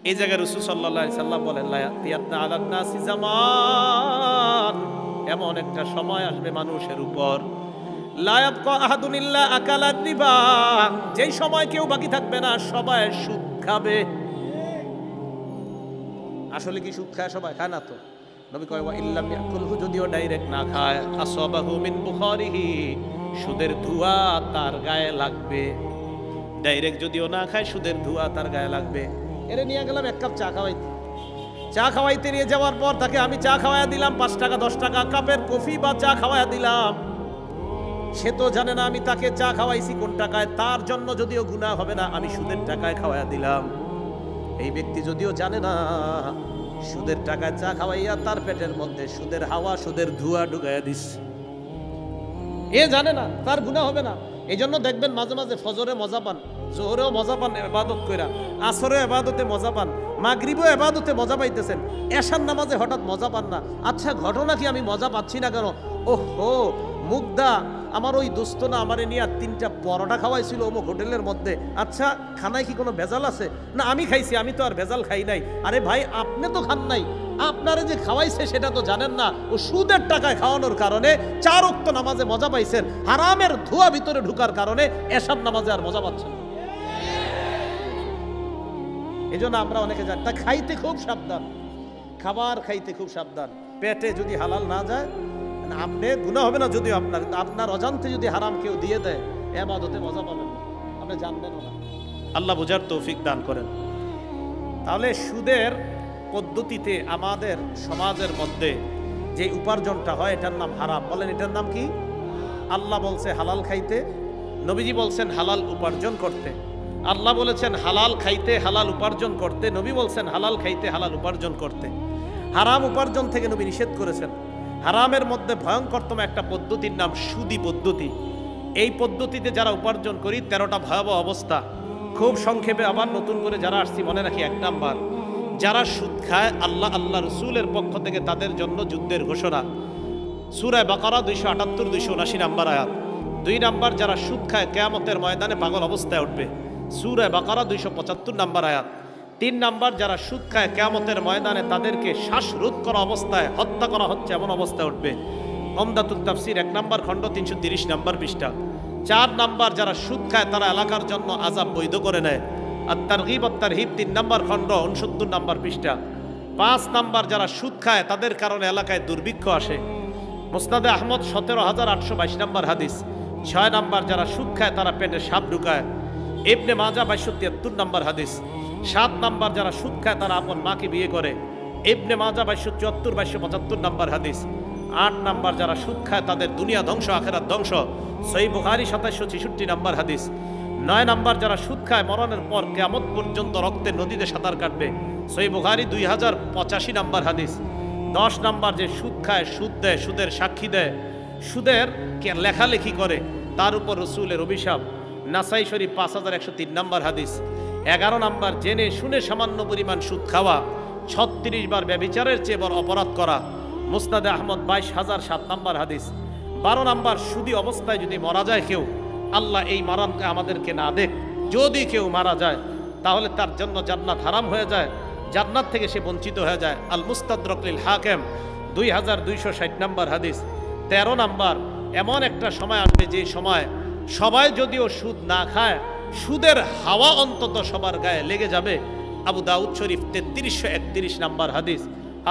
এই জায়গায় রাসূল সাল্লাল্লাহু আলাইহি সাল্লাম বলেন, লা ইয়াতিয়ান্না আলান নাসি জামান, এমন একটা সময় আসবে মানুষের উপর, লা ইয়াবকা আহাদুন ইল্লা আকালা রিবা, যেই সময় কেউ বাকি থাকবে না, সবাই সুদ খাবে। আসলে কি সুদ খায়? সবাই খায় না তো। নবী কয় ওয়া ইল্লাম ইয়াকুলহু, যদিও ডাইরেক্ট না খায়, আসাবাহু মিন বুখারিহি, সুদের ধোঁয়া তার গায়ে লাগবে। ডাইরেক্ট যদিও না খায়, সুদের ধোঁয়া তার গায়ে লাগবে। এরে নিয়ে গেলাম এক কাপ চা খাওয়াইতে। চা খাওয়াইতে নিয়ে যাওয়ার পর তাকে আমি চা খাওয়াইয়া দিলাম 5 টাকা 10 টাকা কাপের কফি বা চা খাওয়াইয়া দিলাম। সে তো জানে না আমি তাকে চা খাওয়াইছি কোন টাকায়, তার জন্য যদিও গুনাহ হবে না, আমি সুদের টাকায় খাওয়াইয়া দিলাম। এই ব্যক্তি যদিও জানে না, সুদের টাকায় চা খাওয়াইয়া তার পেটের মধ্যে সুদের হাওয়া, সুদের ধোঁয়া ঢুকাইয়া দিচ্ছে। এ জানে না, তার গুনাহ হবে না। এই জন্য দেখবেন মাঝে মাঝে ফজরে মজা পান, জোহরেও মজা পান ইবাদত কইরা, আসরেও ইবাদতে মজা পান, মাগরিবেও ইবাদতে মজা পাইতেছেন, এশার নামাজে হঠাৎ মজা পান না। আচ্ছা, ঘটনা কি? আমি মজা পাচ্ছি না কেন? ওহো, মুগ্ধা আমার ওই দোস্ত না আমারে নিয়ে 3টা পরোটা খাওয়াইছিল অমুক হোটেলের মধ্যে। আচ্ছা, খানায় কি কোনো ভেজাল আছে? না, আমি খাইছি, আমি তো আর ভেজাল খাই নাই। আরে ভাই, আপনি তো খান নাই, আপনারে যে খাওয়াইছে সেটা তো জানেন না। ও সুদের টাকায় খাওয়ানোর কারণে 4 ওয়াক্ত নামাজে মজা পাইছেন, হারামের ধোঁয়া ভিতরে ঢুকার কারণে এশার নামাজে আর মজা পাচ্ছেন। এই জন্য আমরা অনেকে জানি, তা খাইতে খুব সাবধান, খাবার খাইতে খুব সাবধান। পেটে যদি হালাল না যায়, আপনি গুনাহ হবে না যদিও আপনার অজান্তে যদি হারাম কেউ দিয়ে দেয়, ইবাদতে মজা পাবেন, আপনি জানবেনও না। আল্লাহ বোঝার তৌফিক দান করেন। তাহলে সুদের পদ্ধতিতে আমাদের সমাজের মধ্যে যে উপার্জনটা হয়, এটার নাম হারাম। বলেন, এটার নাম কি? আল্লাহ বলছে হালাল খাইতে, নবীজি বলছেন হালাল উপার্জন করতে। আল্লাহ বলেছেন হালাল খাইতে, হালাল উপার্জন করতে। নবী বলছেন হালাল খাইতে, হালাল উপার্জন করতে। হারাম উপার্জন থেকে নবী নিষেধ করেছেন। হারামের মধ্যে ভয়ঙ্করতম একটা পদ্ধতির নাম সুদি পদ্ধতি। এই পদ্ধতিতে যারা উপার্জন করি, 13টা ভয়াবহ অবস্থা। খুব সংক্ষেপে আবার নতুন করে যারা আসছি মনে রাখি। 1 নাম্বার, যারা সুদ খায়, আল্লাহ রসুলের পক্ষ থেকে তাদের জন্য যুদ্ধের ঘোষণা, সূরা বাকারা 278 279 নাম্বার আয়াত। 2 নাম্বার, যারা সুদ খায় কিয়ামতের ময়দানে পাগল অবস্থায় উঠবে, সূরা বাকারা 275 নাম্বার আয়াত। 3 নাম্বার, যারা সুদ খায় কিয়ামতের ময়দানে তাদেরকে শ্বাসরোধ করা অবস্থায় হত্যা করা হচ্ছে, এমন অবস্থায় উঠবে, উমদাতুত তাফসীর 1 নাম্বার খণ্ড 330 নাম্বার পৃষ্ঠা। 4 নাম্বার, যারা সুদ খায় তারা এলাকার জন্য আযাব বৈধ করে নেয়, আত-তারগীব আত-তারহীব 3 নাম্বার খণ্ড 69 নাম্বার পৃষ্ঠা। 5 নাম্বার, যারা সুদ খায় তাদের কারণে এলাকায় দুর্ভিক্ষ আসে, মুসনাদে আহমদ 17822 নাম্বার হাদিস। 6 নাম্বার, যারা সুদ খায় তারা পেটে সাপ ঢুকায়, ইবনে মাজাহ 2273 নাম্বার হাদিস। 7 নাম্বার, যারা সুদ খায় তারা আপন মাকে বিয়ে করে, ইবনে মাজাহ 2274 2275 নাম্বার হাদিস। 8 নাম্বার, যারা সুদ খায় তাদের দুনিয়া ধ্বংস, আখিরাত ধ্বংস, সহিহ বুখারী 2766 নাম্বার হাদিস। 9 নাম্বার, যারা সুদ খায় মরণের পর কিয়ামত পর্যন্ত রক্তের নদীতে সাঁতার কাটবে, সহিহ বুখারী 2085 নাম্বার হাদিস। 10 নাম্বার, যে সুদ খায়, সুদ দেয়, সুদের সাক্ষী দেয়, সুদের লেখালেখি করে, তার উপর রাসূলের অভিশাপ, নাসাই শরীফ 5103 নাম্বার হাদিস। 11 নাম্বার, জেনে শুনে সামান্য পরিমাণ সুদ খাওয়া 36 বার ব্যভিচারের চেয়ে বড় অপরাধ করা, মুসনাদে আহমদ 22007 নাম্বার হাদিস। 12 নাম্বার, সুদী অবস্থায় যদি মারা যায় কেউ, আল্লাহ এই মারামকে আমাদেরকে না দেখ, যদি কেউ মারা যায় তাহলে তার জন্য জান্নাত হারাম হয়ে যায়, জান্নাত থেকে সে বঞ্চিত হয়ে যায়। আল মুস্তাদরাক লিল হাকিম 2260 নাম্বার হাদিস। 13 নাম্বার, এমন একটা সময় আসবে যে সময় সবাই যদিও সুদ না খায়, সুদের হাওয়া অন্তত সবার গায়ে লেগে যাবে। আবু দাউদ শরীফ 3331 নাম্বার হাদিস।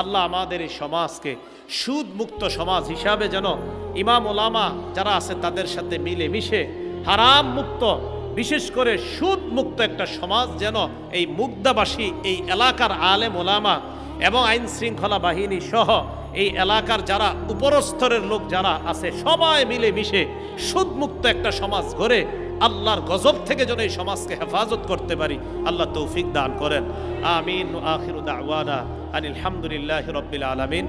আল্লাহ আমাদের এই সমাজকে সুদ মুক্ত সমাজ হিসাবে যেন ইমাম ওলামা যারা আছে তাদের সাথে মিলে মিশে হারাম মুক্ত, বিশেষ করে সুদ মুক্ত একটা সমাজ যেন এই মুগদাবাসী, এই এলাকার আলেম ওলামা এবং আইন শৃঙ্খলা বাহিনী সহ এই এলাকার যারা উপরস্তরের লোক যারা আছে সবাই মিলে মিশে সুদ মুক্ত একটা সমাজ গড়ে আল্লাহর গজব থেকে যেন এই সমাজকে হেফাজত করতে পারি। আল্লাহ তৌফিক দান করেন। আমিন। আখিরু দাওয়ানা আনিল হামদুলিল্লাহি রাব্বিল আলামিন।